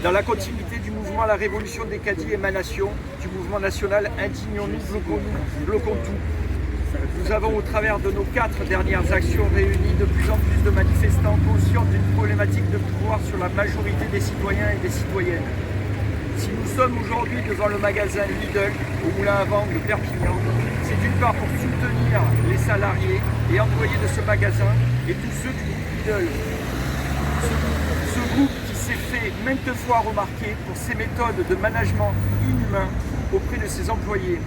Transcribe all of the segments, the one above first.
Dans la continuité du mouvement La Révolution des caddies émanation du mouvement national Indignons-nous, bloquons tout, nous avons au travers de nos 4 dernières actions réuni de plus en plus de manifestants conscients d'une problématique de pouvoir sur la majorité des citoyens et des citoyennes. Si nous sommes aujourd'hui devant le magasin Lidl au Moulin à Vent de Perpignan, c'est d'une part pour soutenir les salariés et employés de ce magasin et tous ceux du groupe Lidl. Ce groupe qui s'est fait maintes fois remarquer pour ses méthodes de management inhumain auprès de ses employés.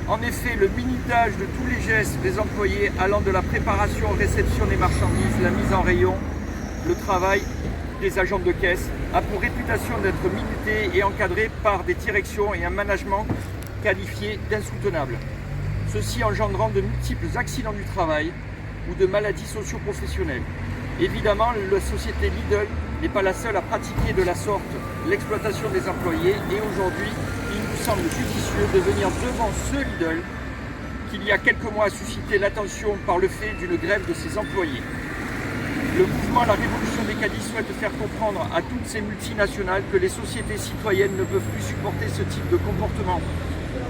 En effet, le minutage de tous les gestes des employés allant de la préparation, réception des marchandises, la mise en rayon, le travail des agents de caisse a pour réputation d'être minuté et encadré par des directions et un management qualifié d'insoutenable. Ceci engendrant de multiples accidents du travail ou de maladies socio-professionnelles. Évidemment, la société Lidl n'est pas la seule à pratiquer de la sorte l'exploitation des employés et aujourd'hui, il nous semble judicieux de venir devant ce Lidl qu'il y a quelques mois a suscité l'attention par le fait d'une grève de ses employés. Le mouvement La Révolution des caddies souhaite faire comprendre à toutes ces multinationales que les sociétés citoyennes ne peuvent plus supporter ce type de comportement.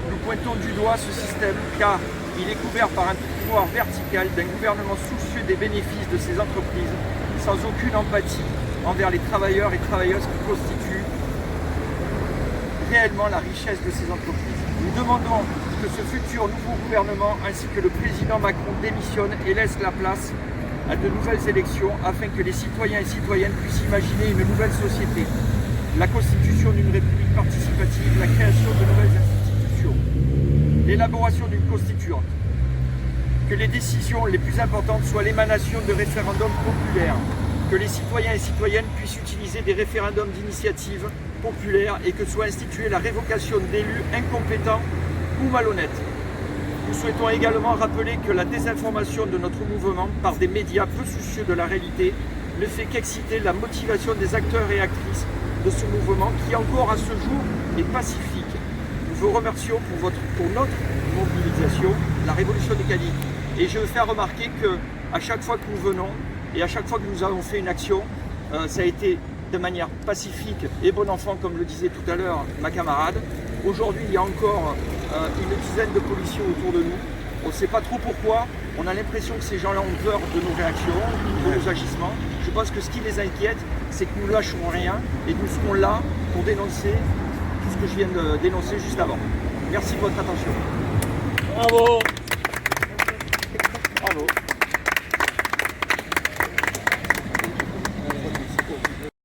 Nous pointons du doigt ce système car il est couvert par un pouvoir vertical d'un gouvernement soucieux des bénéfices de ces entreprises, sans aucune empathie envers les travailleurs et travailleuses qui constituent réellement la richesse de ces entreprises. Nous demandons que ce futur nouveau gouvernement ainsi que le président Macron démissionne et laisse la place à de nouvelles élections afin que les citoyens et citoyennes puissent imaginer une nouvelle société, la constitution d'une république participative, la création de nouvelles institutions, l'élaboration d'une constituante, que les décisions les plus importantes soient l'émanation de référendums populaires, que les citoyens et citoyennes puissent utiliser des référendums d'initiative populaire et que soit instituée la révocation d'élus incompétents ou malhonnêtes. Nous souhaitons également rappeler que la désinformation de notre mouvement par des médias peu soucieux de la réalité ne fait qu'exciter la motivation des acteurs et actrices de ce mouvement qui encore à ce jour est pacifique. Nous vous remercions pour notre mobilisation, la Révolution des caddies. Et je veux faire remarquer qu'à chaque fois que nous venons et à chaque fois que nous avons fait une action, ça a été de manière pacifique et bon enfant, comme le disait tout à l'heure ma camarade. Aujourd'hui, il y a encore une dizaine de policiers autour de nous. On ne sait pas trop pourquoi. On a l'impression que ces gens-là ont peur de nos réactions, de nos agissements. Je pense que ce qui les inquiète, c'est que nous ne lâcherons rien et nous serons là pour dénoncer tout ce que je viens de dénoncer juste avant. Merci de votre attention. Bravo!